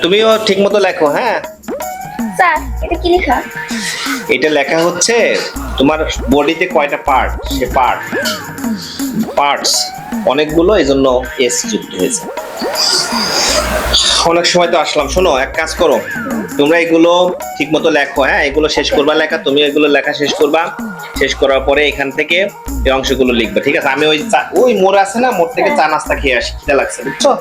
তুমিও ঠিক মতো লেখো। হ্যাঁ স্যার এটা কি লেখা? এটা লেখা হচ্ছে তোমার বডিতে কয়টা পার্ট, সে পার্টস অনেকগুলো, এই জন্য এস যুক্ত হয়েছে। অনেক সময় তো আসলাম। শোনো, এক কাজ করো, তোমরা এগুলো ঠিক মতো লেখো। হ্যাঁ, এগুলো শেষ করবা লেখা, তুমি এগুলো লেখা শেষ করবা। শেষ করার পরে এখান থেকে এই অংশগুলো লিখবে, ঠিক আছে? আমি ওই মোড় আছে না, মোড় থেকে চা নাস্তা খেয়ে আসি, খিদে লাগছে, বুঝছো?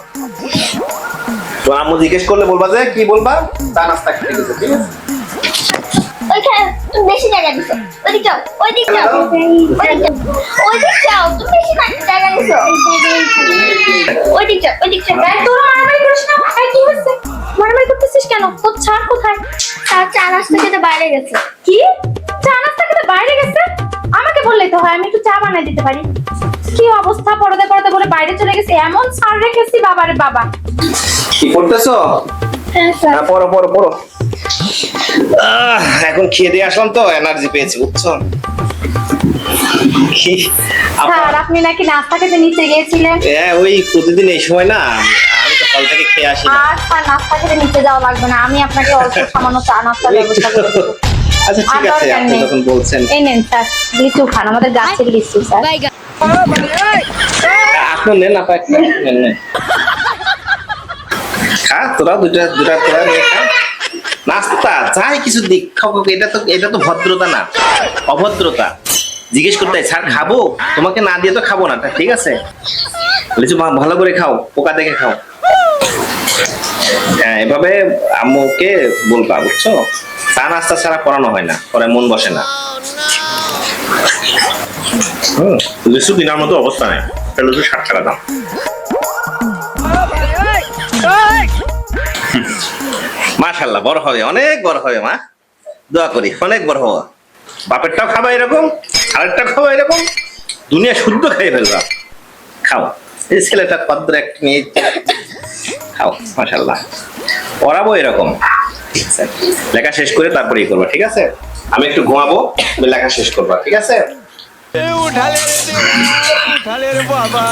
তো আম্মু জিজ্ঞেস করলে বলবা যে কি বলবা, চা নাস্তা খেতে গেছে, ঠিক আছে? ওইখানে তুমি বেশি জায়গা দিছো। ওইদিক যাও, ওইদিক যাও, ওইদিক যাও, তুমি বেশি জায়গা দিছো। ওইদিক যাও, ওইদিক যাও। তোর মারামারি করিস না। কি হচ্ছে? মারামারি করতেছিস কেন? তোর ছাড় কোথায়? স্যার চা নাস্তা খেতে বাইরে গেছে। কি? চা নাস্তা খেতে বাইরে গেছে? আমাকে বললেই তো হয়, আমি একটু চা বানাই দিতে পারি। কি অবস্থা, পড়তে পড়তে বলে বাইরে চলে গেছে, এমন ছাড় রেখেছি বাবারে বাবা। কি পড়তেছো? হ্যাঁ স্যার। পড়ো পড়ো পড়ো। এখন খেয়ে দিয়ে আসলাম তো, এনার্জি পেয়েছি, বুঝছো? কি স্যার আপনি নাকি নাস্তা খেতে নিচে গিয়েছিলেন? ওই প্রতিদিন এই সময় না, আমি তো হল থেকে খেয়ে আসি না। আর স্যার নাস্তা খেতে নিচে যাওয়া লাগবে না, আমি আপনাকে অল্প সামান্য চা নাস্তার ব্যবস্থা করে দেবো। আচ্ছা ঠিক আছে, আপনি যখন বলছেন। এই নেন স্যার, লিচু খান, আমাদের গাছের লিচু স্যার। আপনি নেন, আপা একটা নেন। খা, তোরা দুটা তোরা নিয়ে খা। নাস্তা যাই কিছু দিক খাও, এটা তো ভদ্রতা না, অভদ্রতা। জিজ্ঞেস করতে স্যার খাবো, তোমাকে না দিয়ে তো খাবো না, ঠিক আছে? লিচু ভালো করে খাও, পোকা দেখে খাও। হ্যাঁ, এভাবে আম্মুকে বলবা, বুঝছো? চা নাস্তা ছাড়া পড়ানো হয় না, পরে মন বসে না। লিচু কেনার মতো অবস্থা নেই, লিচু 60 টাকা দাম। মাশাআল্লাহ, বড় হবে, অনেক বড় হবে মা, দোয়া করি অনেক বড় হওয়া। বাপেরটাও খাবা এরকম, আরেকটা খাবা এরকম, দুনিয়া শুদ্ধ খেয়ে ফেলবা। খাও, এই ছেলেটা পদ্র একটা মেয়ে, খাও মাশাআল্লাহ। পড়াবো এরকম, ঠিক আছে? লেখা শেষ করে তারপরেই করবা, ঠিক আছে? আমি একটু ঘুমাবো, তুমি লেখা শেষ করবা, ঠিক আছে? उठा ले रे बाबा।